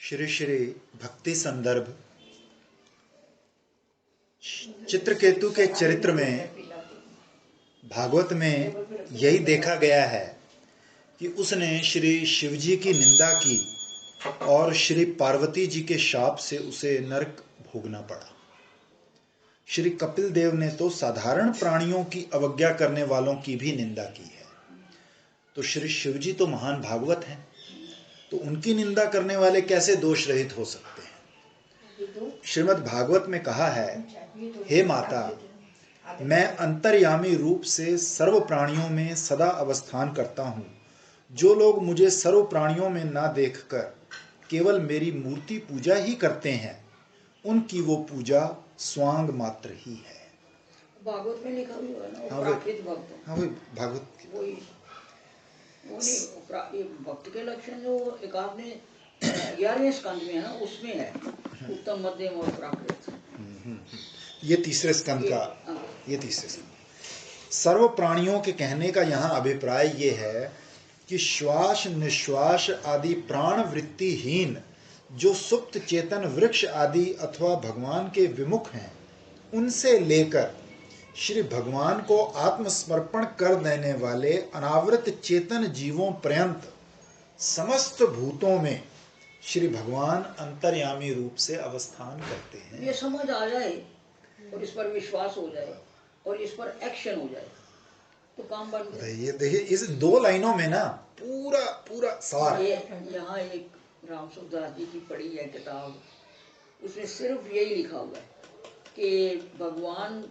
श्री श्री भक्ति संदर्भ चित्रकेतु के चरित्र में भागवत में यही देखा गया है कि उसने श्री शिवजी की निंदा की और श्री पार्वती जी के शाप से उसे नरक भोगना पड़ा। श्री कपिल देव ने तो साधारण प्राणियों की अवज्ञा करने वालों की भी निंदा की है, तो श्री शिवजी तो महान भागवत हैं, तो उनकी निंदा करने वाले कैसे दोष रहित हो सकते हैं। श्रीमद् भागवत में कहा है, हे माता, मैं अंतर्यामी रूप से सर्व प्राणियों में सदा अवस्थान करता हूँ। जो लोग मुझे सर्व प्राणियों में ना देखकर केवल मेरी मूर्ति पूजा ही करते हैं, उनकी वो पूजा स्वांग मात्र ही है। भागवत में लिखा हुआ है ना, प्राकृत भक्त। हाँ, वही भागवत वही ये भक्त के लक्षण जो एक आपने 11वें स्कंद में है ना, उसमें है उत्तम मध्यम और प्राकृत। ये तीसरे स्कंद का, ये तीसरे स्कंद। सर्व प्राणियों के कहने का यहाँ अभिप्राय ये है कि श्वास निश्वास आदि प्राण वृत्तिहीन जो सुप्त चेतन वृक्ष आदि अथवा भगवान के विमुख हैं, उनसे लेकर श्री भगवान को आत्मसमर्पण कर देने वाले अनावृत चेतन जीवों पर्यंत समस्त भूतों में श्री भगवान अंतर्यामी रूप से अवस्थान करते हैं। ये समझ आ जाए और इस पर विश्वास हो जाए और इस पर एक्शन हो जाए तो काम बन जाए। ये देखिए, इस दो लाइनों में ना पूरा पूरा सार। यहाँ एक राम सुखदास जी की पढ़ी है किताब, उसमें सिर्फ यही लिखा हुआ है कि भगवान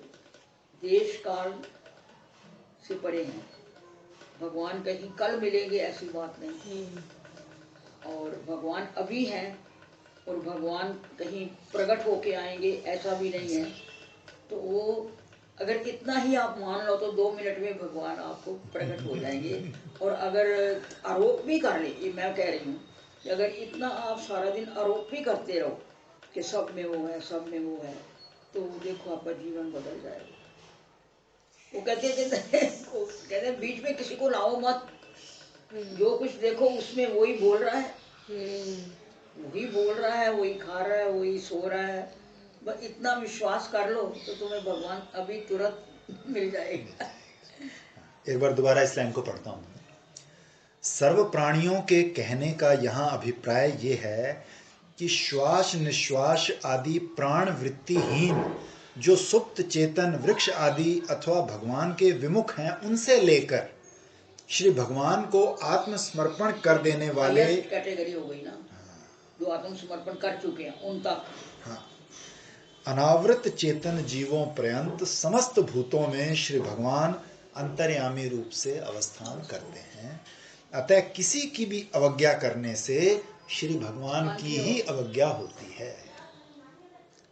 देश काल से परे हैं, भगवान कहीं कल मिलेंगे ऐसी बात नहीं, और भगवान अभी हैं और भगवान कहीं प्रकट होके आएंगे ऐसा भी नहीं है। तो वो अगर इतना ही आप मान लो तो 2 मिनट में भगवान आपको प्रकट हो जाएंगे। और अगर आरोप भी कर ले, ये मैं कह रही हूँ कि अगर इतना आप सारा दिन आरोप भी करते रहो कि सब में वो है, सब में वो है, तो देखो आपका जीवन बदल जाएगा। वो कहते बीच में किसी को लाओ मत, जो कुछ देखो उसमें वही बोल रहा है, वही बोल रहा है, वही खा रहा है, वही सो रहा है। बस इतना विश्वास कर लो तो तुम्हें भगवान अभी तुरंत मिल जाएगा। एक बार दोबारा इस लाइन को पढ़ता हूँ। सर्व प्राणियों के कहने का यहाँ अभिप्राय ये है कि श्वास निश्वास आदि प्राण वृत्तिहीन जो सुप्त चेतन वृक्ष आदि अथवा भगवान के विमुख हैं, उनसे लेकर श्री भगवान को आत्मसमर्पण कर देने वाले कैटेगरी हो गई ना, जो आत्मसमर्पण कर चुके हैं उन तक, हाँ, अनावृत चेतन जीवों पर्यंत समस्त भूतों में श्री भगवान अंतर्यामी रूप से अवस्थान करते हैं। अतः किसी की भी अवज्ञा करने से श्री भगवान की ही अवज्ञा होती है।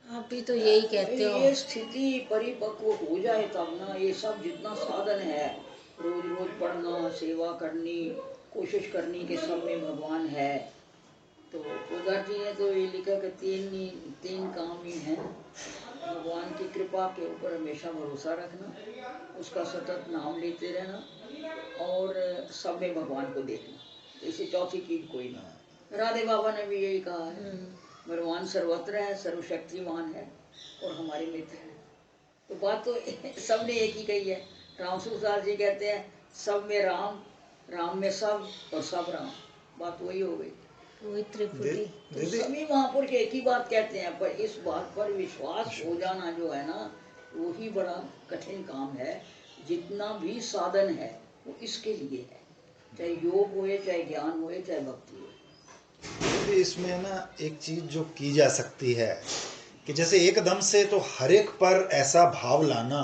आप भी तो यही कहते हो। ये स्थिति परिपक्व हो जाए तब ना, ये सब जितना साधन है, रोज रोज पढ़ना, सेवा करनी, कोशिश करनी कि सब में भगवान है। तो उधर जी ने तो ये लिखा कि तीन काम ही हैं। भगवान की कृपा के ऊपर हमेशा भरोसा रखना, उसका सतत नाम लेते रहना और सब में भगवान को देखना। इसे चौथी चीज कोई नहीं। राधे बाबा ने भी यही कहा है, भगवान सर्वत्र है, सर्वशक्तिमान है और हमारे मित्र है। तो बात तो सबने एक ही कही है। राम सुखदास जी कहते हैं सब में राम, राम में सब और सब राम। बात वही हो गई, वही त्रिपुटी। तो सभी महापुरुष एक ही बात कहते हैं, पर इस बात पर विश्वास हो जाना जो है ना, वो ही बड़ा कठिन काम है। जितना भी साधन है वो इसके लिए है, चाहे योग हो, चाहे ज्ञान हो, चाहे भक्ति हो। इसमें ना एक चीज जो की जा सकती है कि जैसे एकदम से तो हर एक पर ऐसा भाव लाना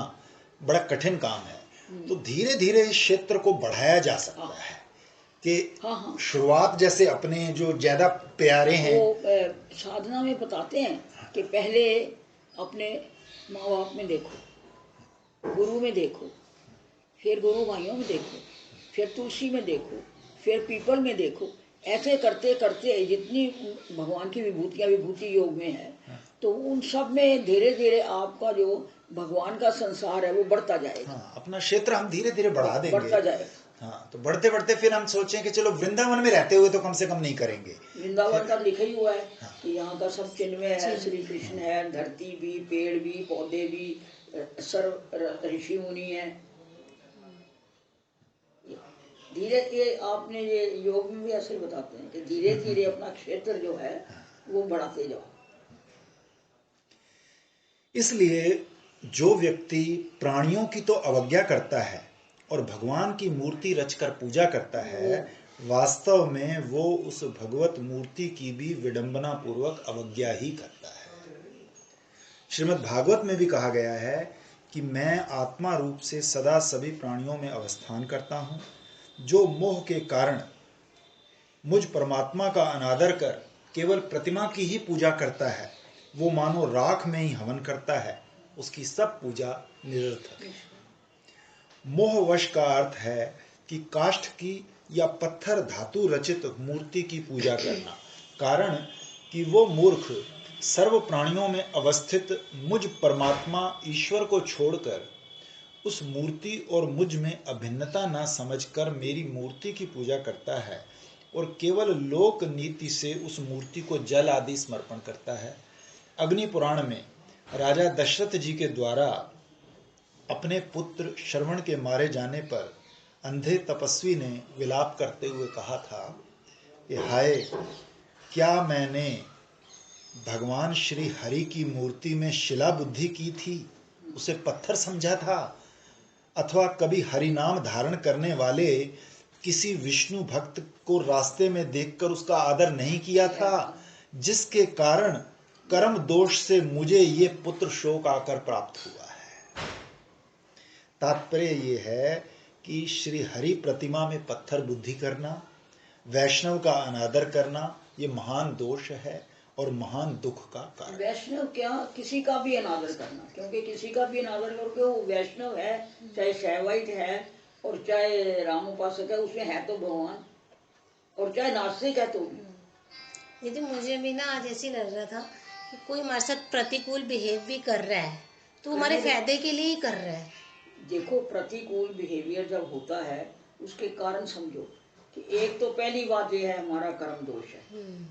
बड़ा कठिन काम है, तो धीरे धीरे इस क्षेत्र को बढ़ाया जा सकता है कि शुरुआत जैसे अपने जो ज्यादा प्यारे हैं, वो साधना में बताते हैं कि पहले अपने माँ बाप में देखो, गुरु में देखो, फिर गुरु भाइयों में देखो, फिर तुलसी में देखो, फिर पीपल में देखो। ऐसे करते करते जितनी भगवान की विभूतियाँ विभूति योग में है, तो उन सब में धीरे धीरे आपका जो भगवान का संसार है वो बढ़ता जाएगा। अपना क्षेत्र हम धीरे धीरे बढ़ा देंगे, बढ़ता जाएगा। हाँ, तो बढ़ते बढ़ते फिर हम सोचें कि चलो वृंदावन में रहते हुए तो कम से कम नहीं करेंगे। वृंदावन का लिखा ही हुआ है हाँ। कि यहाँ का सब चिन्मय है, श्री कृष्ण है, धरती भी, पेड़ भी, पौधे भी, सर्व ऋषि मुनि है। धीरे ये आपने ये योग में भी ऐसे बताते हैं कि धीरे धीरे अपना क्षेत्र जो है वो बढ़ाते जाओ। इसलिए जो व्यक्ति प्राणियों की तो अवज्ञा करता है और भगवान की मूर्ति रचकर पूजा करता है, वास्तव में वो उस भगवत मूर्ति की भी विडंबना पूर्वक अवज्ञा ही करता है। श्रीमद् भागवत में भी कहा गया है कि मैं आत्मा रूप से सदा सभी प्राणियों में अवस्थान करता हूँ। जो मोह के कारण मुझ परमात्मा का अनादर कर केवल प्रतिमा की ही पूजा करता है, वो मानो राख में ही हवन करता है, उसकी सब पूजा निरर्थक है। मोहवश का अर्थ है कि काष्ठ की या पत्थर धातु रचित मूर्ति की पूजा करना, कारण कि वो मूर्ख सर्व प्राणियों में अवस्थित मुझ परमात्मा ईश्वर को छोड़कर उस मूर्ति और मुझ में अभिन्नता न समझकर मेरी मूर्ति की पूजा करता है और केवल लोक नीति से उस मूर्ति को जल आदि समर्पण करता है। अग्नि पुराण में राजा दशरथ जी के द्वारा अपने पुत्र श्रवण के मारे जाने पर अंधे तपस्वी ने विलाप करते हुए कहा था कि हाय, क्या मैंने भगवान श्री हरि की मूर्ति में शिला बुद्धि की थी, उसे पत्थर समझा था, अथवा कभी हरि नाम धारण करने वाले किसी विष्णु भक्त को रास्ते में देखकर उसका आदर नहीं किया था, जिसके कारण कर्म दोष से मुझे ये पुत्र शोक आकर प्राप्त हुआ है। तात्पर्य ये है कि श्री हरि प्रतिमा में पत्थर बुद्धि करना, वैष्णव का अनादर करना, ये महान दोष है और महान दुख का कारण। वैष्णव क्या, किसी का भी अनादर करना, क्योंकि किसी का भी अनादर करके वो वैष्णव है, चाहे शैवाइट है और चाहे राम उपासक है, उसमें है तो भगवान, और चाहे नास्तिक है तो भी। यदि मुझे भी ना आज ऐसी लग रहा था कि कोई हमारे साथ प्रतिकूल बिहेव भी कर रहा है तो हमारे फायदे के लिए ही कर रहा है। देखो, प्रतिकूल बिहेवियर जब होता है उसके कारण समझो कि एक तो पहली बात ये है हमारा कर्म दोष है,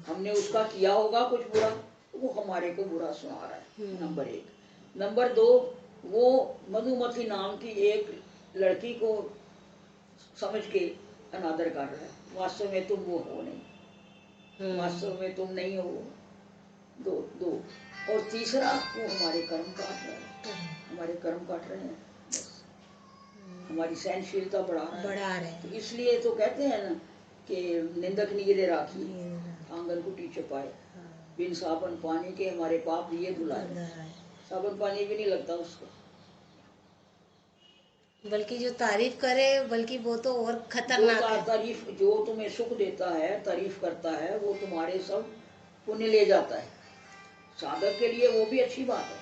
हमने उसका किया होगा कुछ बुरा, वो हमारे को बुरा सुना रहा है, नंबर एक। नंबर दो, वो मधुमती नाम की एक लड़की को समझ के अनादर कर रहा है, वास्तव में तुम वो हो नहीं, वास्तव में तुम नहीं हो। दो और तीसरा, वो हमारे कर्म काट रहा है, हमारे कर्म काट रहे हैं, हमारी सहनशीलता बढ़ा रहा है। तो इसलिए तो कहते हैं ना कि निंदक निगिरे राखी आंगन कुटी चपाए, बिन साबन पानी के हमारे पाप लिए धुलाए। साबन पानी भी नहीं लगता उसको, बल्कि जो तारीफ करे बल्कि वो तो और खतरनाक है। तारीफ जो तुम्हें सुख देता है, तारीफ करता है, वो तुम्हारे सब पुण्य ले जाता है। साधक के लिए वो भी अच्छी बात है,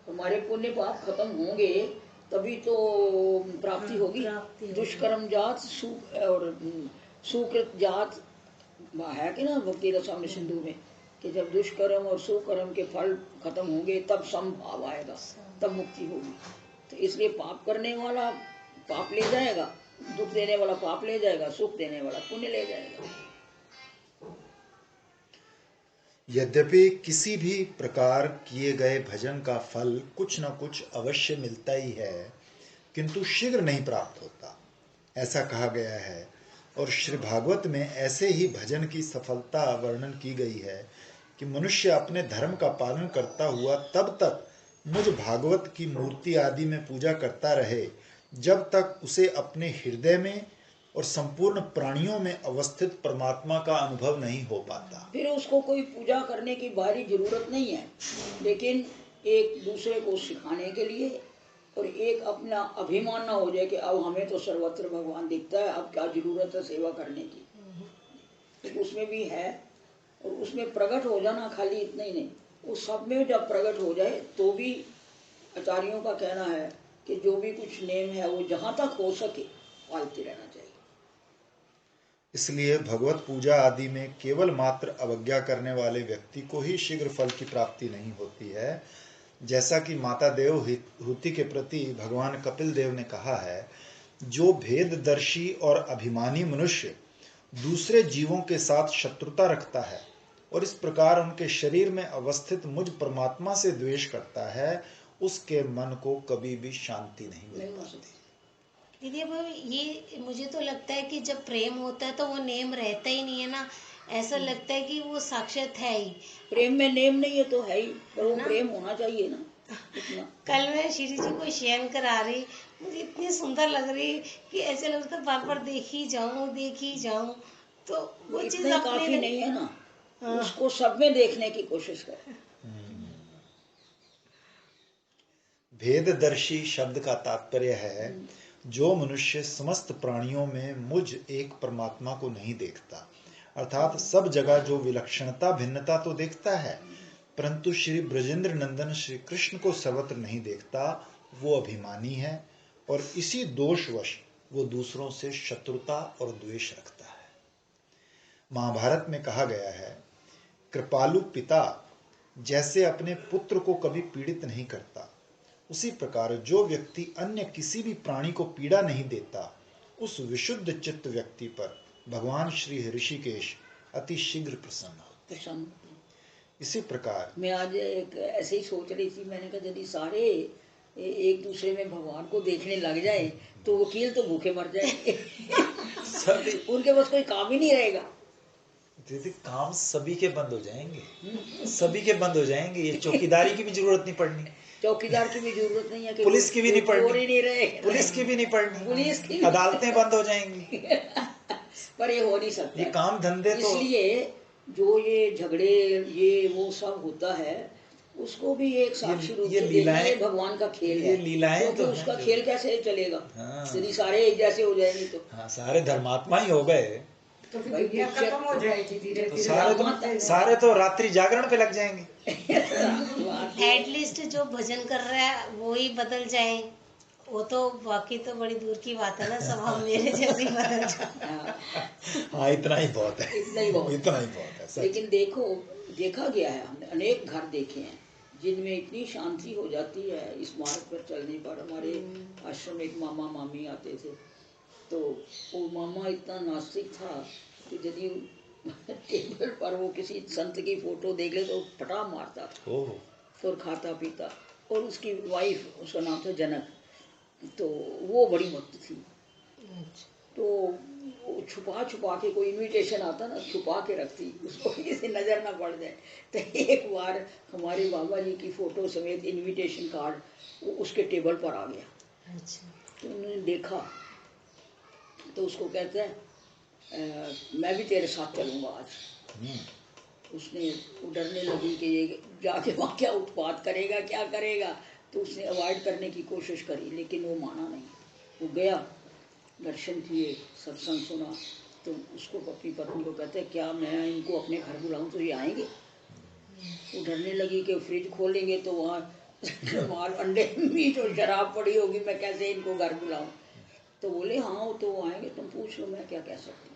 तुम्हारे पुण्य पाप खत्म होंगे तभी तो प्राप्ति होगी। दुष्कर्म जात और सुकृत जात है कि ना भक्ति रसामृत सिंधु में, कि जब दुष्कर्म और सुकर्म के फल खत्म होंगे तब समभाव आएगा, तब मुक्ति होगी। तो इसलिए पाप करने वाला पाप ले जाएगा, दुख देने वाला पाप ले जाएगा, सुख देने वाला पुण्य ले जाएगा। यद्यपि किसी भी प्रकार किए गए भजन का फल कुछ न कुछ अवश्य मिलता ही है, किंतु शीघ्र नहीं प्राप्त होता, ऐसा कहा गया है। और श्री भागवत में ऐसे ही भजन की सफलता वर्णन की गई है कि मनुष्य अपने धर्म का पालन करता हुआ तब तक मुझ भागवत की मूर्ति आदि में पूजा करता रहे जब तक उसे अपने हृदय में और संपूर्ण प्राणियों में अवस्थित परमात्मा का अनुभव नहीं हो पाता। फिर उसको कोई पूजा करने की भारी जरूरत नहीं है, लेकिन एक दूसरे को सिखाने के लिए और एक अपना अभिमान ना हो जाए कि अब हमें तो सर्वत्र भगवान दिखता है, अब क्या जरूरत है सेवा करने की। तो उसमें भी है, और उसमें प्रकट हो जाना खाली इतना ही नहीं, उस सब में जब प्रकट हो जाए तो भी आचार्यों का कहना है कि जो भी कुछ नेम है वो जहाँ तक हो सके पालते रहना चाहिए। इसलिए भगवत पूजा आदि में केवल मात्र अवज्ञा करने वाले व्यक्ति को ही शीघ्र फल की प्राप्ति नहीं होती है। जैसा कि माता देवहूति के प्रति भगवान कपिल देव ने कहा है जो भेददर्शी और अभिमानी मनुष्य दूसरे जीवों के साथ शत्रुता रखता है और इस प्रकार उनके शरीर में अवस्थित मुझ परमात्मा से द्वेष करता है, उसके मन को कभी भी शांति नहीं मिल पाती। दीदी अब ये मुझे तो लगता है कि जब प्रेम होता है तो वो नेम रहता ही नहीं है ना, ऐसा लगता है कि वो साक्षात है ही। प्रेम में नेम नहीं है तो है ही, पर वो प्रेम होना चाहिए ना इतना। कल मैं श्री जी को शेयर करा रही, मुझे इतनी सुंदर लग रही कि ऐसे लग रहा था बार बार देख ही जाऊं। तो वो चीज इतना अपने काफी नहीं है ना, उसको सब में देखने की कोशिश कर। भेददर्शी शब्द का तात्पर्य है जो मनुष्य समस्त प्राणियों में मुझ एक परमात्मा को नहीं देखता, अर्थात सब जगह जो विलक्षणता भिन्नता तो देखता है, परंतु श्री ब्रजेंद्र नंदन श्री कृष्ण को सर्वत्र नहीं देखता, वो अभिमानी है और इसी दोषवश वो दूसरों से शत्रुता और द्वेष रखता है। महाभारत में कहा गया है, कृपालु पिता जैसे अपने पुत्र को कभी पीड़ित नहीं करता, उसी प्रकार जो व्यक्ति अन्य किसी भी प्राणी को पीड़ा नहीं देता, उस विशुद्ध चित्त व्यक्ति पर भगवान श्री ऋषिकेश अति शीघ्र प्रसन्न होते। इसी प्रकार मैं आज एक ऐसे ही सोच रही थी, मैंने कहा यदि सारे एक दूसरे में भगवान को देखने लग जाए तो वकील तो भूखे मर जाएंगे। उनके पास कोई काम ही नहीं रहेगा। दीदी काम सभी के बंद हो जाएंगे, सभी के बंद हो जाएंगे, ये चौकीदारी की भी जरूरत नहीं पड़नी, चौकीदार की भी जरूरत नहीं है, पुलिस की भी नहीं पड़नी, नहीं रहे, पुलिस की भी नहीं पड़नी, पुलिस की अदालतें बंद हो जाएंगी। पर ये हो नहीं सकता, ये काम धंधे तो इसलिए जो ये झगड़े ये वो सब होता है उसको भी एक साक्षी रूप से देखना, ये भगवान का खेल है, लीलाएं तो उसका खेल कैसे चलेगा यदि सारे एक जैसे हो जाएंगे तो। हाँ, सारे धर्मात्मा ही हो गए तो दुनिया खत्म हो जाएगी धीरे धीरे, सारे तो रात्रि जागरण पे लग जाएंगे। एटलीस्ट जो भजन कर रहा है वो ही बदल जाए, वो तो बाकी तो बड़ी दूर की बात है ना, सब हम मेरे जैसे बदल जाए। हाँ इतना ही बहुत है, इतना ही बहुत है। लेकिन देखा गया है, हमने अनेक घर देखे हैं जिनमें इतनी शांति हो जाती है इस मार्ग पर चलने पर। हमारे आश्रम में एक मामा मामी आते थे, तो वो मामा इतना नास्तिक था कि यदि टेबल पर वो किसी संत की फोटो देख ले तो फटा मारता था और खाता पीता। और उसकी वाइफ, उसका नाम था जनक, तो वो बड़ी भक्त थी, तो वो छुपा के कोई इनविटेशन आता ना, छुपा के रखती, उसको किसी नजर ना पड़ जाए। तो एक बार हमारे बाबा जी की फोटो समेत इनविटेशन कार्ड उसके टेबल पर आ गया। तो उन्होंने देखा तो उसको कहते हैं मैं भी तेरे साथ चलूंगा आज। उसने डरने लगी कि ये जाके वहाँ क्या उत्पात करेगा, क्या करेगा, तो उसने अवॉइड करने की कोशिश करी, लेकिन वो माना नहीं। वो गया, दर्शन किए, सत्संग सुना, तो उसको अपनी पत्नी को कहते हैं क्या मैं इनको अपने घर बुलाऊं तो ये आएंगे? वो डरने लगी कि फ्रिज खोलेंगे तो वहाँ माल अंडे मीट और शराब पड़ी होगी, मैं कैसे इनको घर बुलाऊं? तो बोले हाँ वो तो आएंगे, तुम पूछ लो मैं क्या कह सकती हूँ।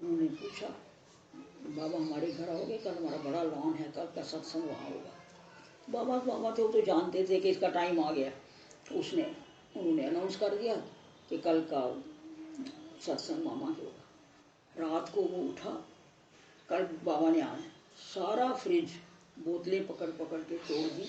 उन्होंने पूछा, बाबा हमारे घर आओगे, कल हमारा बड़ा लॉन है, कल का सत्संग वहाँ होगा। बाबा थे वो तो जानते थे कि इसका टाइम आ गया। उन्होंने अनाउंस कर दिया कि कल का सत्संग मामा के होगा। रात को वो उठा, कल बाबा ने आना है, सारा फ्रिज बोतलें पकड़ के तोड़ दी,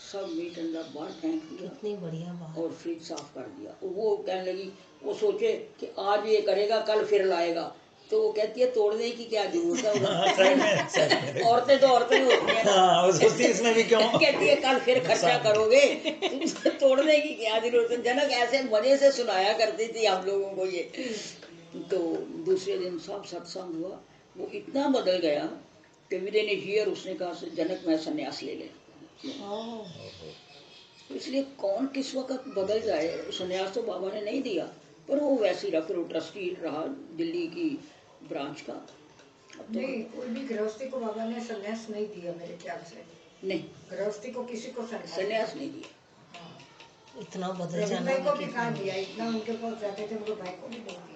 सब मीट अंडा बाहर फेंक दिया, कितनी बढ़िया बात, और फ्रिज साफ कर दिया। वो कहने लगी, वो सोचे कि आज ये करेगा कल फिर लाएगा, तो वो कहती है तोड़ने की क्या जरूरत है, औरतें तो औरतें होती हैं, इसमें भी क्यों कहती है कल फिर खर्चा करोगे, तोड़ने की क्या जरूरत है। जनक ऐसे मजे से सुनाया करती थी हम लोगों को ये। तो दूसरे दिन सब सत्संग हुआ, वो इतना बदल गया कि विदिन ए ईयर उसने कहा जनक मैं संन्यास ले लिया। इसलिए कौन किस वक्त बदल जाए, संन्यास तो बाबा ने नहीं दिया, पर वो वैसे ही रहा, फिर वो ट्रस्टी रहा दिल्ली की ब्रांच का। नहीं, कोई भी गृहस्थी को बाबा ने संन्यास नहीं दिया मेरे ख्याल से। नहीं, गृहस्थी को किसी को संन्यास नहीं दिया। हाँ। इतना बदल जाना को भी कहा दिया, इतना उनके पास जाते थे, उनके भाई को भी नहीं दिया।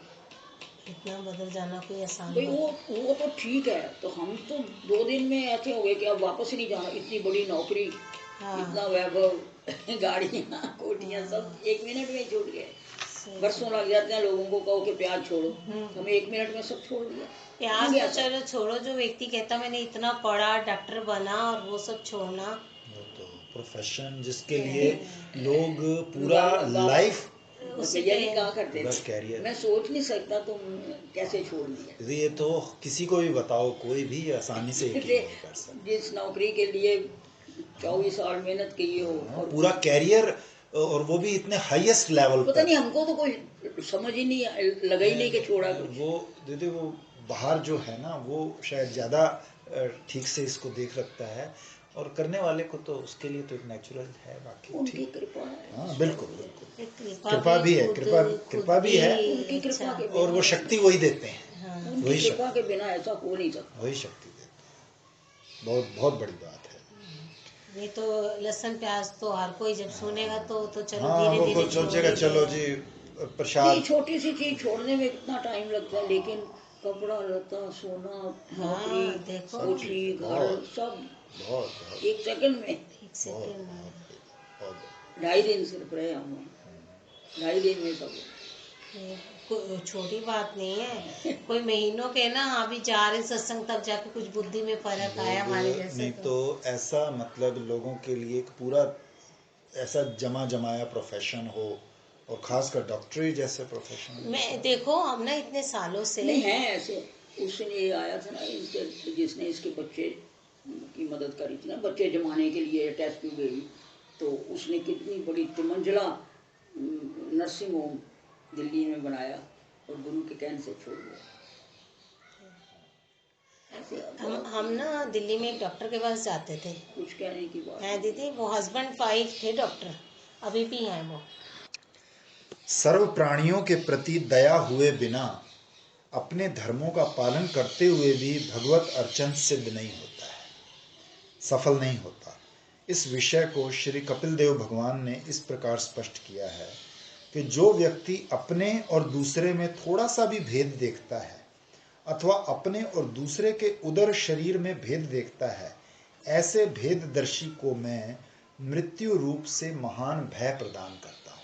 इतना बदल जाना कोई आसान भाई वो तो ठीक है, तो हम तो 2 दिन में ऐसे हो गए कि अब वापस ही नहीं जाना। इतनी बड़ी नौकरी, इतना वैभव, गाड़ियाँ कोठियाँ, सब 1 मिनट में छूट गए। बरसों लग जाते हैं लोगों को, कहो कि प्याज छोड़ो, हमें 1 मिनट में सब छोड़ दिया। प्याज तो चलो छोड़ो, जो व्यक्ति कहता मैंने इतना पढ़ा, डॉक्टर बना, और वो सब छोड़ना, वो तो प्रोफेशन जिसके लिए लोग पूरा लाइफ भैया जी कहा करते बस थे, कैरियर, मैं सोच नहीं सकता तुम कैसे छोड़ दिया। ये तो किसी को भी बताओ, कोई भी आसानी से यकीन नहीं कर सकता। जिस नौकरी के लिए 24 साल मेहनत की हो और पूरा कैरियर, और वो भी इतने हाईएस्ट लेवल पता पर। नहीं, हमको तो कोई समझ ही नहीं लगा ही नहीं कि छोड़ा कुछ। वो दीदी वो बाहर जो है ना, वो शायद ज़्यादा ठीक से इसको देख रखता है, और करने वाले को तो उसके लिए तो एक नेचुरल है, बाकी उनकी ठीक। कृपा है। हाँ बिल्कुल बिल्कुल, कृपा कृपा भी है, खुद कृपा भी है, उनकी कृपा के और वो शक्ति वही देते हैं, हाँ, वही उनकी शक्ति, कृपा के बिना ऐसा हो नहीं सकता। वही शक्ति देते हैं। बहुत बहुत बड़ी बात है। नहीं तो लहसुन प्याज तो हर कोई जब सुनेगा तो चलो हाँ धीरे वो धीरे कुछ सोचेगा चलो जी ये प्रसाद। छोटी सी चीज छोड़ने में कितना टाइम लगता है, लेकिन कपड़ा लता, सोना, नौकरी, देखो, कोठी, घर, बहुत सब बहुत बहुत 1 सेकंड में। एक सेकंड में। बहुत 2.5 दिन सिर्फ रहे हम, 2.5 दिन में सब। ये कोई छोटी बात नहीं है, कोई महीनों के ना, अभी जा रहे सत्संग तब जाके कुछ बुद्धि में फर्क आया हमारे जैसे। नहीं तो ऐसा मतलब लोगों के लिए एक पूरा ऐसा जमा जमाया प्रोफेशन हो, और खासकर डॉक्टरी जैसे प्रोफेशन मैं देखो हम ना इतने सालों से नहीं है ऐसे। उस दिन ये आया था ना इनके, जिसने इसके बच्चे की मदद करी थी ना, बच्चे जमाने के लिए टेस्ट ट्यूब गई, तो उसने कितनी बड़ी 3 मंजिला नर्सिंग होम दिल्ली में बनाया, और गुरु के कहने से छोड़ दिया। ऐसे हम ना दिल्ली में एक डॉक्टर के पास जाते थे। कुछ कहने की बात हैं दीदी, वो हस्बैंड वाइफ थे डॉक्टर, अभी भी हैं वो। सर्व प्राणियों के प्रति दया हुए बिना अपने धर्मों का पालन करते हुए भी भगवत अर्चन सिद्ध नहीं होता है, सफल नहीं होता। इस विषय को श्री कपिल देव भगवान ने इस प्रकार स्पष्ट किया है कि जो व्यक्ति अपने और दूसरे में थोड़ा सा भी भेद देखता है, अथवा अपने और दूसरे के उदर शरीर में भेद देखता है, ऐसे भेददर्शी को मैं मृत्यु रूप से महान भय प्रदान करता हूं।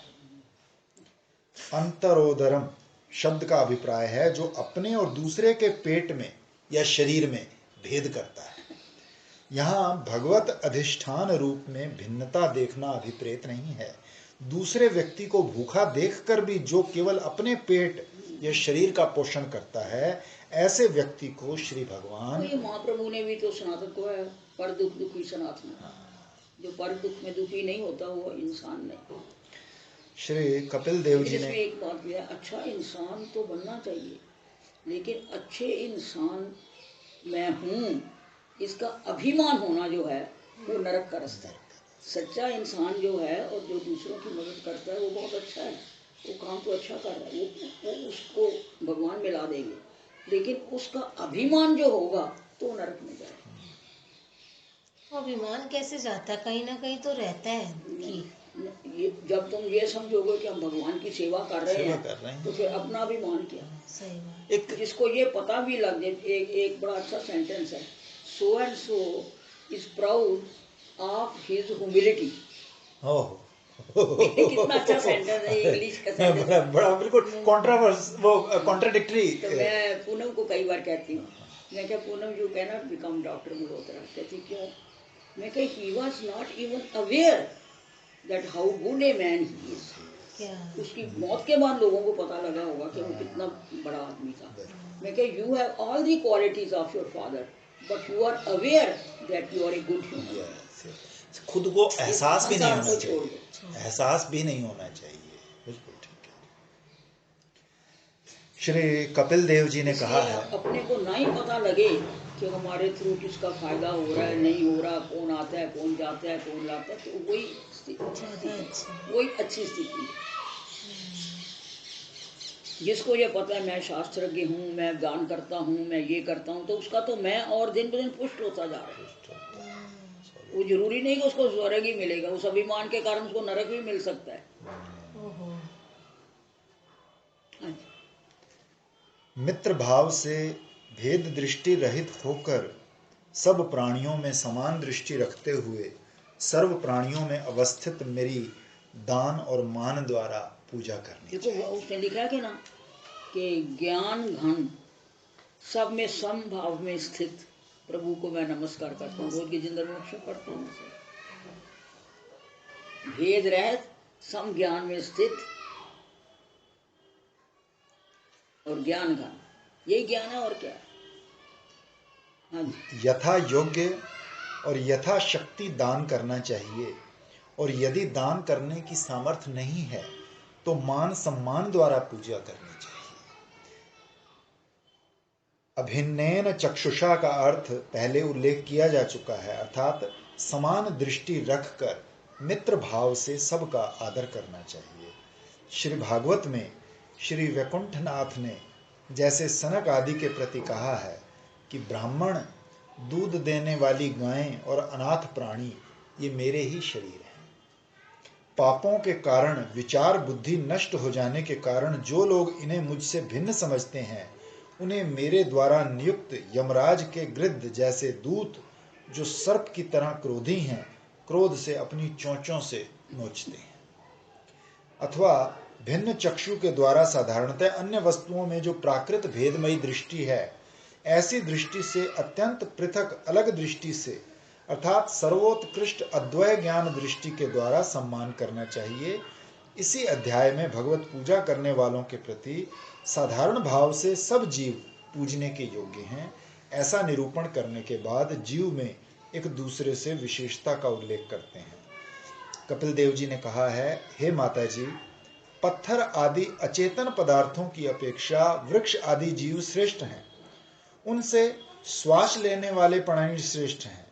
अंतरोदरम शब्द का अभिप्राय है जो अपने और दूसरे के पेट में या शरीर में भेद करता है। यहाँ भगवत अधिष्ठान रूप में भिन्नता देखना अभिप्रेत नहीं है। दूसरे व्यक्ति को भूखा देखकर भी जो केवल अपने पेट या शरीर का पोषण करता है, ऐसे व्यक्ति को श्री भगवान, तो ये महाप्रभु ने भी तो सनातन को है, पर दुख दुखी सनातन। जो पर दुख में दुखी नहीं होता वो इंसान नहीं। श्री कपिल देव जी ने इसमें एक बात भी है, अच्छा इंसान तो बनना चाहिए, लेकिन अच्छे इंसान मैं हूँ इसका अभिमान होना जो है वो नरक का रास्ता है। सच्चा इंसान जो है और जो दूसरों की मदद करता है वो बहुत अच्छा है, वो काम तो अच्छा कर रहा है, वो उसको भगवान मिला देंगे, लेकिन उसका अभिमान जो होगा तो वो नरक में जाएगा। अभिमान कैसे जाता है, कहीं ना कहीं तो रहता है कि ये जब तुम ये समझोगे कि हम भगवान की सेवा कर रहे हैं, तो फिर अपना अभिमान क्या। सही बात। एक जिसको ये पता भी लग जाए, एक बड़ा अच्छा सेंटेंस है, so and so is proud of his humility. कितना अच्छा सेंटेंस है, इंग्लिश का सेंटेंस। बड़ा बिल्कुल कॉन्ट्राडिक्टरी। तो मैं पूनम को कई बार कहती हूँ, मैं क्या Poonam you can not become doctor Malhotra. कहती क्यों? मैं कही he was not even aware that how good a man he is. क्या उसकी मौत के बाद लोगों को पता लगा होगा कि वो कितना बड़ा आदमी था। मैं कह you have all the qualities of your father but you are aware that you are a good human. खुद को एहसास भी नहीं होना छोड़ चाहिए, दो। एहसास भी नहीं होना चाहिए। बिल्कुल ठीक है। श्री कपिल देव जी ने कहा है, अपने को ना ही पता लगे कि हमारे थ्रू किसका फायदा हो रहा है नहीं हो रहा, कौन आता है कौन जाता है कौन लाता है, तो वही वही अच्छी स्थिति है। जिसको ये पता है मैं शास्त्रज्ञ हूँ, मैं ज्ञान करता हूँ, मैं ये करता हूँ, तो उसका तो मैं और दिन ब दिन पुष्ट होता जा रहा है। वो जरूरी नहीं कि उसको स्वर्ग ही मिलेगा, उस अभिमान के कारण उसको नरक भी मिल सकता है। मित्र भाव से भेद दृष्टि रहित होकर सब प्राणियों में समान दृष्टि रखते हुए सर्व प्राणियों में अवस्थित मेरी दान और मान द्वारा पूजा करनी देखो चाहिए। उसने लिखा कि ना कि ज्ञान घन सब में समभाव में स्थित प्रभु को मैं नमस्कार करता हूँ। रोज की जिंदगी में अक्षर पढ़ता हूँ। भेद रहित सम ज्ञान में स्थित और ज्ञान घन, यही ज्ञान है और क्या है। हाँ जी। यथा योग्य और यथा शक्ति दान करना चाहिए, और यदि दान करने की सामर्थ्य नहीं है तो मान सम्मान द्वारा पूजा करनी चाहिए। अभिन्नेन चक्षुषा का अर्थ पहले उल्लेख किया जा चुका है, अर्थात समान दृष्टि रखकर मित्र भाव से सबका आदर करना चाहिए। श्री भागवत में श्री वैकुंठनाथ ने जैसे सनक आदि के प्रति कहा है कि ब्राह्मण, दूध देने वाली गायें और अनाथ प्राणी ये मेरे ही शरीर हैं। पापों के कारण विचार बुद्धि नष्ट हो जाने के कारण जो लोग इन्हें मुझसे भिन्न समझते हैं, उन्हें मेरे द्वारा नियुक्त यमराज के गृध्र जैसे दूत, जो सर्प की तरह क्रोधी हैं, क्रोध से अपनी चोंचों से नोचते हैं। अथवा भिन्न चक्षु के द्वारा साधारणतः अन्य वस्तुओं में जो प्राकृत भेदमयी दृष्टि है, ऐसी दृष्टि से अत्यंत पृथक अलग दृष्टि से अर्थात सर्वोत्कृष्ट अद्वय ज्ञान दृष्टि के द्वारा सम्मान करना चाहिए। इसी अध्याय में भगवत पूजा करने वालों के प्रति साधारण भाव से सब जीव पूजने के योग्य हैं, ऐसा निरूपण करने के बाद जीव में एक दूसरे से विशेषता का उल्लेख करते हैं। कपिल देव जी ने कहा है, हे माता जी, पत्थर आदि अचेतन पदार्थों की अपेक्षा वृक्ष आदि जीव श्रेष्ठ हैं। उनसे श्वास लेने वाले प्राणी श्रेष्ठ हैं,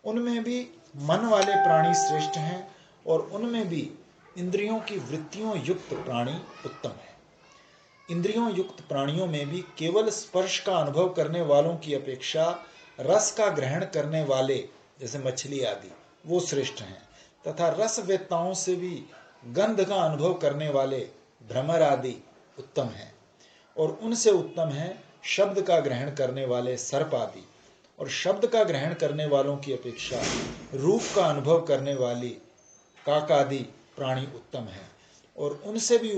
उनमें भी मन वाले प्राणी श्रेष्ठ हैं, और उनमें भी इंद्रियों की वृत्तियों युक्त प्राणी उत्तम है। इंद्रियों युक्त प्राणियों में भी केवल स्पर्श का अनुभव करने वालों की अपेक्षा रस का ग्रहण करने वाले, जैसे मछली आदि, वो श्रेष्ठ हैं, तथा रस वेत्ताओं से भी गंध का अनुभव करने वाले भ्रमर आदि उत्तम हैं, और उनसे उत्तम है शब्द का ग्रहण करने वाले सर्प आदि, और शब्द का ग्रहण करने वालों की अपेक्षा रूप का अनुभव करने वाली काक आदि प्राणी उत्तम हैं, और उनसे भी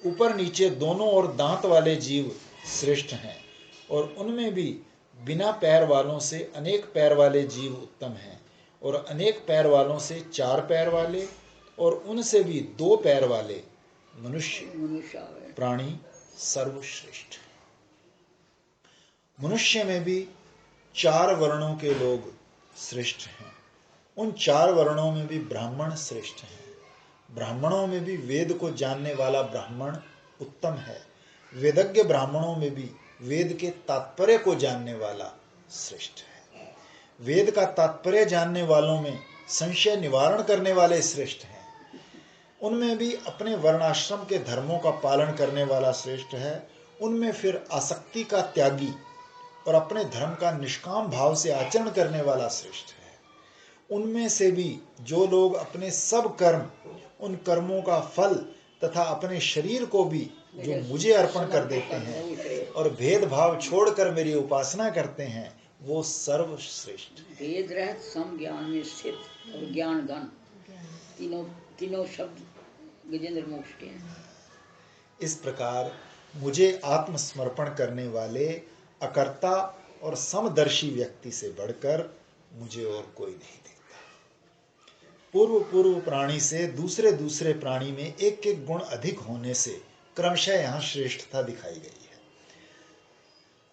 ऊपर नीचे दोनों और दांत वाले जीव श्रेष्ठ हैं, और उनमें भी बिना पैर वालों से अनेक पैर वाले जीव उत्तम हैं, और अनेक पैर वालों से 4 पैर वाले, और उनसे भी 2 पैर वाले मनुष्य प्राणी सर्वश्रेष्ठ है। मनुष्य में भी 4 वर्णों के लोग श्रेष्ठ हैं। उन 4 वर्णों में भी ब्राह्मण श्रेष्ठ हैं। ब्राह्मणों में भी वेद को जानने वाला ब्राह्मण उत्तम है। वेदज्ञ ब्राह्मणों में भी वेद के तात्पर्य को जानने वाला श्रेष्ठ है। वेद का तात्पर्य जानने वालों में संशय निवारण करने वाले श्रेष्ठ हैं। उनमें भी अपने वर्णाश्रम के धर्मों का पालन करने वाला श्रेष्ठ है। उनमें फिर आसक्ति का त्यागी और अपने धर्म का निष्काम भाव से आचरण करने वाला श्रेष्ठ है। उनमें से भी जो लोग अपने सब कर्म, उन कर्मों का फल तथा अपने शरीर को भी जो मुझे अर्पण कर देते हैं और भेदभाव छोड़कर मेरी उपासना करते हैं, वो सर्वश्रेष्ठ है। भेद रहित सम ज्ञान में स्थित और ज्ञान गण, तीनों शब्द गजेंद्र मोक्ष के हैं। इस प्रकार मुझे आत्मसमर्पण करने वाले अकर्ता और समदर्शी व्यक्ति से बढ़कर मुझे और कोई नहीं दिखता। पूर्व प्राणी से दूसरे प्राणी में एक एक गुण अधिक होने से क्रमशः यहाँ श्रेष्ठता दिखाई गई है।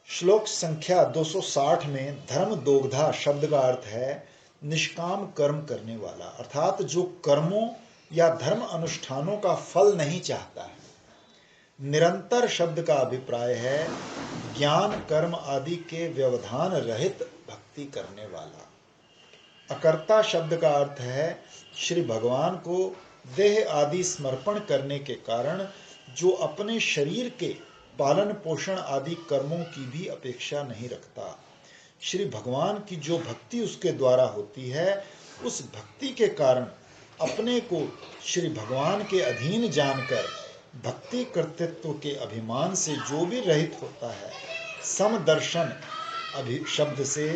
श्लोक संख्या 260 में धर्म दोग्धा शब्द का अर्थ है निष्काम कर्म करने वाला, अर्थात जो कर्मों या धर्म अनुष्ठानों का फल नहीं चाहता है। निरंतर शब्द का अभिप्राय है ज्ञान कर्म आदि के व्यवधान रहित भक्ति करने वाला। अकर्ता शब्द का अर्थ है श्री भगवान को देह आदि समर्पण करने के कारण जो अपने शरीर के पालन पोषण आदि कर्मों की भी अपेक्षा नहीं रखता। श्री भगवान की जो भक्ति उसके द्वारा होती है, उस भक्ति के कारण अपने को श्री भगवान के अधीन जानकर भक्ति कर्तृत्व के अभिमान से जो भी रहित होता है, समदर्शन शब्द से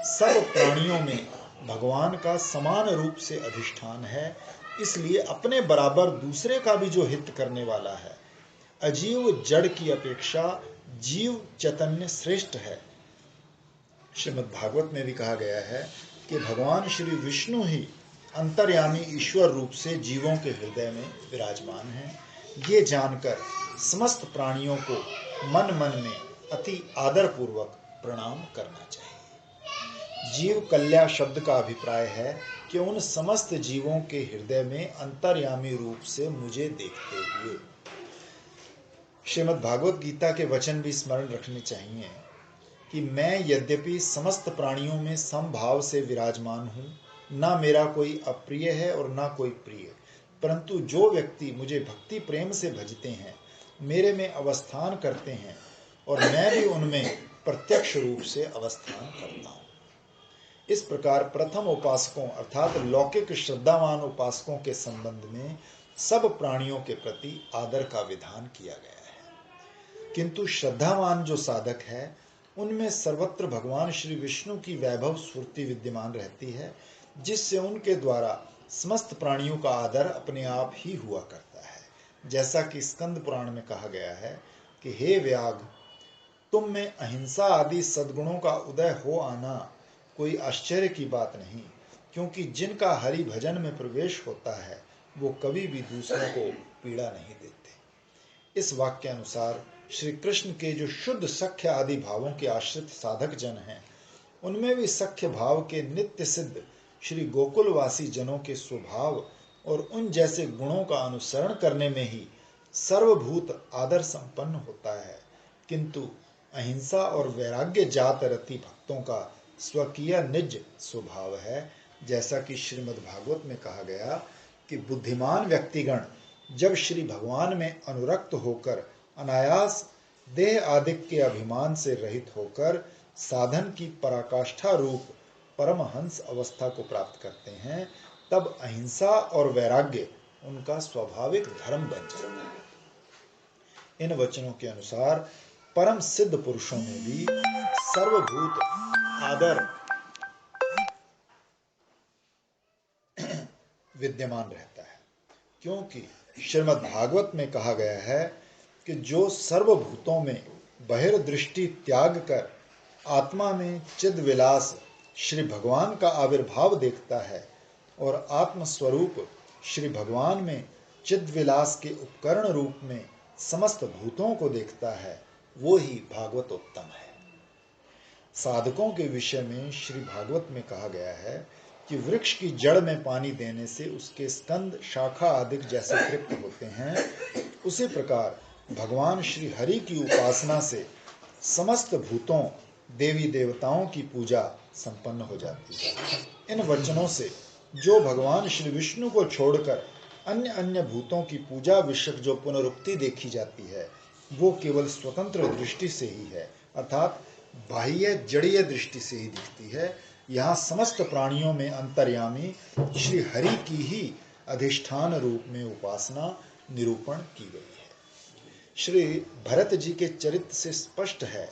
सब प्राणियों में भगवान का समान रूप से अधिष्ठान है, इसलिए अपने बराबर दूसरे का भी जो हित करने वाला है, अजीव जड़ की अपेक्षा जीव चैतन्य श्रेष्ठ है। श्रीमद् भागवत में भी कहा गया है कि भगवान श्री विष्णु ही अंतर्यामी ईश्वर रूप से जीवों के हृदय में विराजमान हैं। ये जानकर समस्त प्राणियों को मन मन में अति आदर पूर्वक प्रणाम करना चाहिए। जीव कल्या शब्द का अभिप्राय है कि उन समस्त जीवों के हृदय में अंतर्यामी रूप से मुझे देखते हुए। श्रीमद् भागवत गीता के वचन भी स्मरण रखने चाहिए कि मैं यद्यपि समस्त प्राणियों में समभाव से विराजमान हूँ, ना मेरा कोई अप्रिय है और ना कोई प्रिय, परंतु जो व्यक्ति मुझे भक्ति प्रेम से भजते हैं, मेरे में अवस्थान करते हैं और मैं भी उनमें प्रत्यक्ष रूप से अवस्थान करता हूँ। इस प्रकार प्रथम उपासकों अर्थात लौकिक श्रद्धावान उपासकों के संबंध में सब प्राणियों के प्रति आदर का विधान किया गया है। किंतु श्रद्धावान जो साधक है, उनमें सर्वत्र भगवान श्री विष्णु की वैभव स्फूर्ति विद्यमान रहती है, जिससे उनके द्वारा समस्त प्राणियों का आदर अपने आप ही हुआ करता है। जैसा कि स्कंद पुराण में कहा गया है कि हे व्याघ, तुम में अहिंसा आदि सद्गुणों का उदय हो आना कोई आश्चर्य की बात नहीं, क्योंकि जिनका हरि भजन में प्रवेश होता है वो कभी भी दूसरों को पीड़ा नहीं देते। इस वाक्य अनुसार श्री कृष्ण के जो शुद्ध सख्य आदि भावों के आश्रित साधक जन हैं, उनमें भी सख्य भाव के नित्य सिद्ध श्री गोकुलवासी जनों के स्वभाव और उन जैसे गुणों का अनुसरण करने में ही सर्वभूत आदर संपन्न होता है। किंतु अहिंसा और वैराग्य जात रति भक्तों का स्वकीय निज स्वभाव है। जैसा कि श्रीमद् भागवत में कहा गया कि बुद्धिमान व्यक्तिगण जब श्री भगवान में अनुरक्त होकर अनायास देह आदिक के अभिमान से रहित होकर साधन की पराकाष्ठा रूप परमहंस अवस्था को प्राप्त करते हैं, तब अहिंसा और वैराग्य उनका स्वाभाविक धर्म बन जाता है। इन वचनों के अनुसार परम सिद्ध पुरुषों में भी सर्वभूत आदर विद्यमान रहता है, क्योंकि श्रीमद् भागवत में कहा गया है कि जो सर्वभूतों में बहिर्दृष्टि त्याग कर आत्मा में चिद विलास श्री भगवान का आविर्भाव देखता है और आत्म स्वरूप श्री भगवान में चिद विलास के उपकरण रूप में समस्त भूतों को देखता है, वो ही भागवतोत्तम है। साधकों के विषय में श्री भागवत में कहा गया है कि वृक्ष की जड़ में पानी देने से उसके स्कंद शाखा आदि जैसे तृप्त होते हैं, उसी प्रकार भगवान श्री हरि की उपासना से समस्त भूतों देवी देवताओं की पूजा संपन्न हो जाती है। इन वचनों से जो भगवान श्री विष्णु को छोड़कर अन्य अन्य भूतों की पूजा विषयक जो पुनरुक्ति देखी जाती है, वो केवल स्वतंत्र दृष्टि से ही है, अर्थात बाह्य जड़ीय दृष्टि से ही दिखती है। यहाँ समस्त प्राणियों में अंतर्यामी श्री हरि की ही अधिष्ठान रूप में उपासना निरूपण की गई है। श्री भरत जी के चरित्र से स्पष्ट है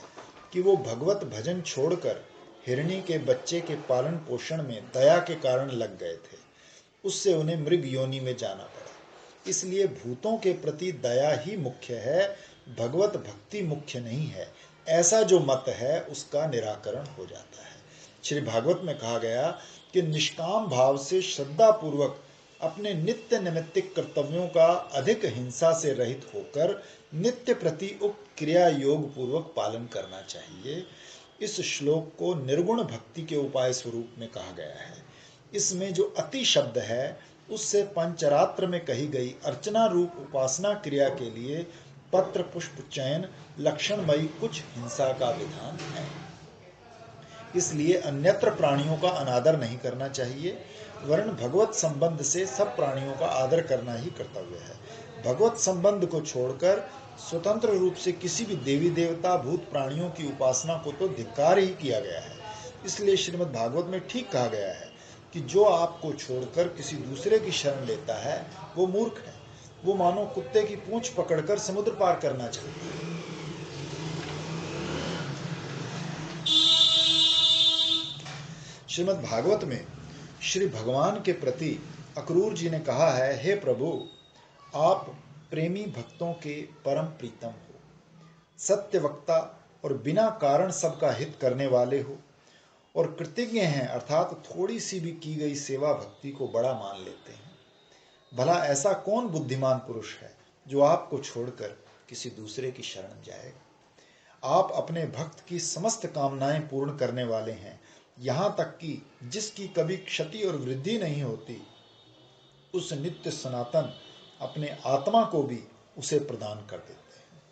कि वो भगवत भजन छोड़कर हिरणी के बच्चे के पालन पोषण में दया के कारण लग गए थे। उससे उन्हें मृग योनि में जाना पड़ा। इसलिए भूतों के प्रति दया ही मुख्य है, भगवत भक्ति मुख्य नहीं है, ऐसा जो मत है उसका निराकरण हो जाता है। श्री भागवत में कहा गया कि निष्काम भाव से श्रद्धा पूर्वक अपने नित्य नैमित्तिक कर्तव्यों का अधिक हिंसा से रहित होकर नित्य प्रति उक्त क्रिया योग पूर्वक पालन करना चाहिए। इस श्लोक को निर्गुण भक्ति के उपाय स्वरूप में कहा गया है। इसमें जो अति शब्द है उससे पंचरात्र में कही गई अर्चना रूप उपासना क्रिया के लिए पत्र पुष्प चयन लक्षणमयी कुछ हिंसा का विधान है। इसलिए अन्यत्र प्राणियों का अनादर नहीं करना चाहिए, वरन भगवत संबंध से सब प्राणियों का आदर करना ही कर्तव्य है। भगवत संबंध को छोड़कर स्वतंत्र रूप से किसी भी देवी देवता भूत प्राणियों की उपासना को तो धिक्कार ही किया गया है। इसलिए श्रीमद् भागवत में ठीक कहा गया है कि जो आपको छोड़कर किसी दूसरे की शरण लेता है वो मूर्ख है, वो मानो कुत्ते की पूंछ पकड़कर समुद्र पार करना चाहता है। श्रीमद् भागवत में श्री भगवान के प्रति अक्रूर जी ने कहा है, हे प्रभु, आप प्रेमी भक्तों के परम प्रीतम हो, सत्य वक्ता और बिना कारण सबका हित करने वाले हो, और कृतज्ञ हैं, अर्थात थोड़ी सी भी की गई सेवा भक्ति को बड़ा मान लेते हैं। भला ऐसा कौन बुद्धिमान पुरुष है जो आपको छोड़कर किसी दूसरे की शरण जाएगा। आप अपने भक्त की समस्त कामनाएं पूर्ण करने वाले हैं, यहाँ तक कि जिसकी कभी क्षति और वृद्धि नहीं होती, उस नित्य सनातन अपने आत्मा को भी उसे प्रदान कर देते हैं।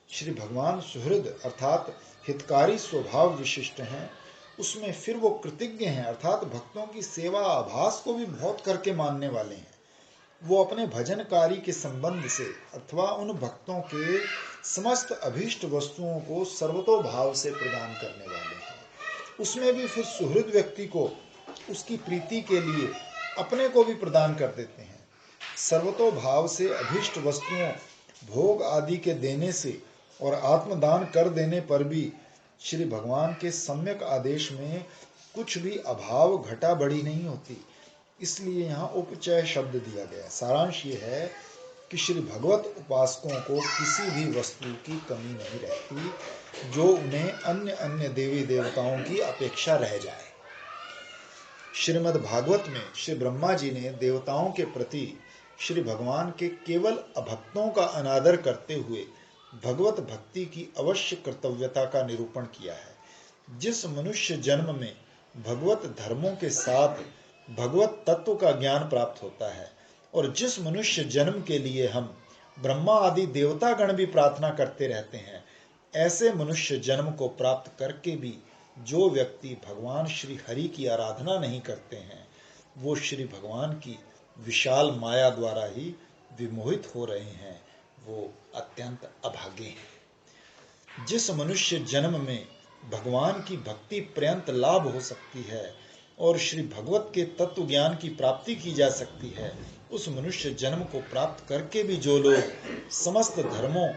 श्री भगवान सुहृद अर्थात हितकारी स्वभाव विशिष्ट हैं, उसमें फिर वो कृतज्ञ हैं, अर्थात भक्तों की सेवा आभास को भी बहुत करके मानने वाले हैं। वो अपने भजन कार्य के संबंध से अथवा उन भक्तों के समस्त अभीष्ट वस्तुओं को सर्वतोभाव से प्रदान करने वाले हैं। उसमें भी फिर सुहृद व्यक्ति को उसकी प्रीति के लिए अपने को भी प्रदान कर देते हैं। सर्वतोभाव से अभीष्ट वस्तुओं भोग आदि के देने से और आत्मदान कर देने पर भी श्री भगवान के सम्यक आदेश में कुछ भी अभाव घटा बढ़ी नहीं होती, इसलिए यहाँ उपचय शब्द दिया गया। सारांश ये है कि श्री भगवत उपासकों को किसी भी वस्तु की कमी नहीं रहती जो उन्हें अन्य अन्य देवी देवताओं की अपेक्षा रह जाए। श्रीमद् भागवत में श्री ब्रह्मा जी ने देवताओं के प्रति श्री भगवान के केवल अभक्तों का अनादर करते हुए भगवत भक्ति की अवश्य कर्तव्यता का निरूपण किया है। जिस मनुष्य जन्म में भगवत धर्मों के साथ भगवत तत्व का ज्ञान प्राप्त होता है और जिस मनुष्य जन्म के लिए हम ब्रह्मा आदि देवतागण भी प्रार्थना करते रहते हैं, ऐसे मनुष्य जन्म को प्राप्त करके भी जो व्यक्ति भगवान श्री हरि की आराधना नहीं करते हैं, वो श्री भगवान की विशाल माया द्वारा ही विमोहित हो रहे हैं, वो अत्यंत अभागे हैं। जिस मनुष्य जन्म में भगवान की भक्ति पर्यंत लाभ हो सकती है और श्री भगवत के तत्व ज्ञान की प्राप्ति की जा सकती है, उस मनुष्य जन्म को प्राप्त करके भी जो लोग समस्त धर्मों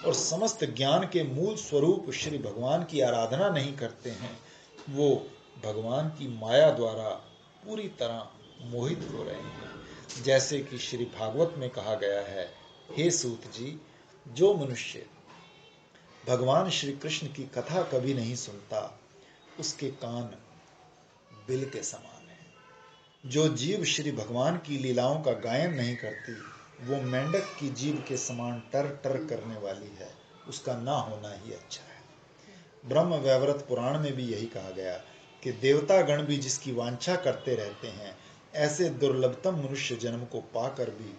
और समस्त ज्ञान के मूल स्वरूप श्री भगवान की आराधना नहीं करते हैं, वो भगवान की माया द्वारा पूरी तरह मोहित हो रहे हैं। जैसे कि श्री भागवत में कहा गया है, हे सूत जी, जो मनुष्य भगवान श्री कृष्ण की कथा कभी नहीं सुनता, उसके कान बिल के समान है। जो जीव श्री भगवान की लीलाओं का गायन नहीं करती, वो मेंढक की जीभ के समान टर टर करने वाली है, उसका ना होना ही अच्छा है। ब्रह्म वैवर्त पुराण में भी यही कहा गया कि देवतागण भी जिसकी वांछा करते रहते हैं, ऐसे दुर्लभतम मनुष्य जन्म को पाकर भी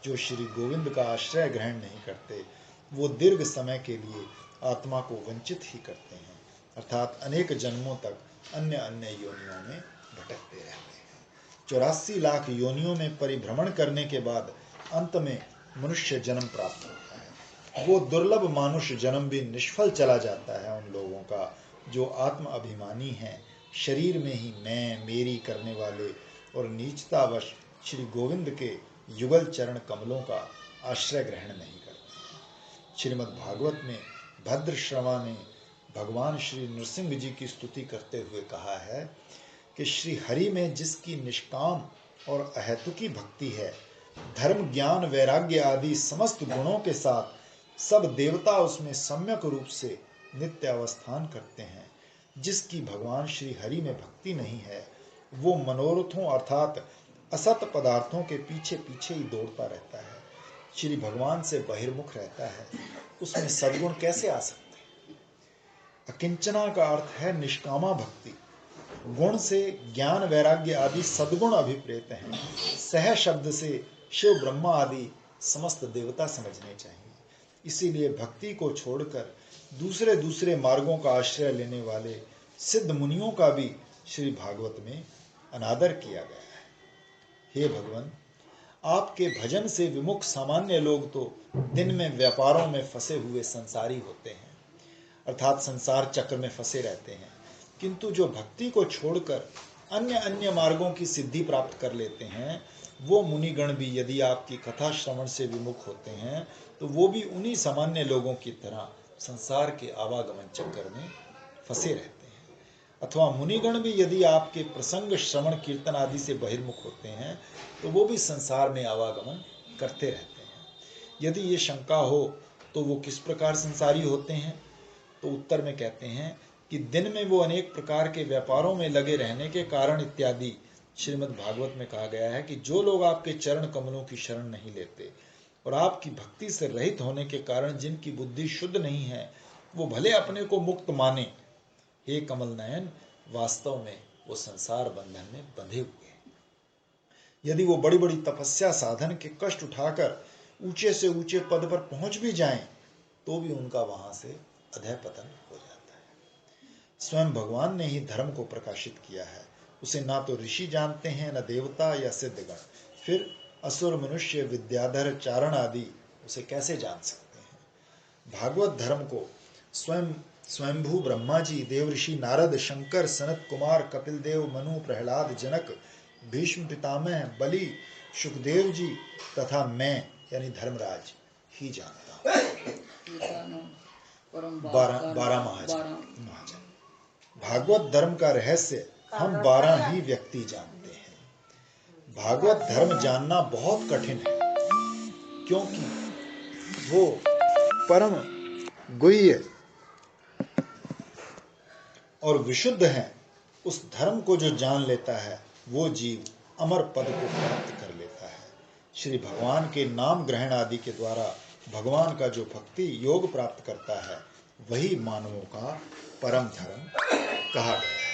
जो श्री गोविंद का आश्रय ग्रहण नहीं करते, वो दीर्घ समय के लिए आत्मा को वंचित ही करते हैं, अर्थात अनेक जन्मों तक अन्य अन्य योनियों में भटकते रहते हैं। 84 लाख योनियों में परिभ्रमण करने के बाद अंत में मनुष्य जन्म प्राप्त होता है। वो दुर्लभ मानुष जन्म भी निष्फल चला जाता है उन लोगों का जो आत्म अभिमानी हैं, शरीर में ही मैं मेरी करने वाले और नीचतावश श्री गोविंद के युगल चरण कमलों का आश्रय ग्रहण नहीं करते। श्रीमद् भागवत में भद्र श्रवा ने भगवान श्री नृसिंह जी की स्तुति करते हुए कहा है कि श्री हरि में जिसकी निष्काम और अहेतुकी भक्ति है, धर्म ज्ञान वैराग्य आदि समस्त गुणों के साथ सब देवता उसमें सम्यक रूप से नित्य अवस्थान करते हैं। जिसकी भगवान श्री हरि में भक्ति नहीं है, वो मनोरथों अर्थात असत पदार्थों के पीछे पीछे ही दौड़ता रहता है, श्री भगवान से बहिर्मुख रहता है, उसमें सद्गुण कैसे आ सकते हैं। अकिंचना का अर्थ है निष्कामा भक्ति। गुण से ज्ञान वैराग्य आदि सद्गुण अभिप्रेत हैं। सह शब्द से शिव ब्रह्मा आदि समस्त देवता समझने चाहिए। इसीलिए भक्ति को छोड़कर दूसरे दूसरे मार्गों का आश्रय लेने वाले सिद्ध मुनियों का भी श्री भागवत में अनादर किया गया है। हे भगवान, आपके भजन से विमुख सामान्य लोग तो दिन में व्यापारों में फंसे हुए संसारी होते हैं, अर्थात संसार चक्र में फंसे रहते हैं, किंतु जो भक्ति को छोड़कर अन्य अन्य मार्गों की सिद्धि प्राप्त कर लेते हैं, वो मुनिगण भी यदि आपकी कथा श्रवण से विमुख होते हैं तो वो भी उन्हीं सामान्य लोगों की तरह संसार के आवागमन चक्कर में फंसे रहते हैं। अथवा मुनिगण भी यदि आपके प्रसंग श्रवण कीर्तन आदि से बहिर्मुख होते हैं तो वो भी संसार में आवागमन करते रहते हैं। यदि ये शंका हो तो वो किस प्रकार संसारी होते हैं, तो उत्तर में कहते हैं कि दिन में वो अनेक प्रकार के व्यापारों में लगे रहने के कारण इत्यादि श्रीमद् भागवत में कहा गया है कि जो लोग आपके चरण कमलों की शरण नहीं लेते और आपकी भक्ति से रहित होने के कारण जिनकी बुद्धि शुद्ध नहीं है, वो भले अपने को मुक्त माने, हे कमल नयन, वास्तव में वो संसार बंधन में बंधे हुए हैं। यदि वो बड़ी बड़ी तपस्या साधन के कष्ट उठाकर ऊंचे से ऊंचे पद पर पहुंच भी जाएं, तो भी उनका वहां से अधः पतन हो जाता है। स्वयं भगवान ने ही धर्म को प्रकाशित किया है, उसे ना तो ऋषि जानते हैं, न देवता या सिद्धगण, फिर असुर मनुष्य विद्याधर चारण आदि उसे कैसे जान सकते हैं। भागवत धर्म को स्वयंभू ब्रह्मा जी, देवऋषि नारद, शंकर, सनत कुमार, कपिल देव, मनु, प्रहलाद, जनक, भीष्म पितामह, बलि, सुखदेव जी तथा मैं यानी धर्मराज ही जानता हूँ। 12 महाजन। भागवत धर्म का रहस्य हम 12 ही व्यक्ति जानते हैं। भागवत धर्म जानना बहुत कठिन है, क्योंकि वो परम गुह्य और विशुद्ध है। उस धर्म को जो जान लेता है वो जीव अमर पद को प्राप्त कर लेता है। श्री भगवान के नाम ग्रहण आदि के द्वारा भगवान का जो भक्ति योग प्राप्त करता है, वही मानवों का परम धर्म कहा गया है।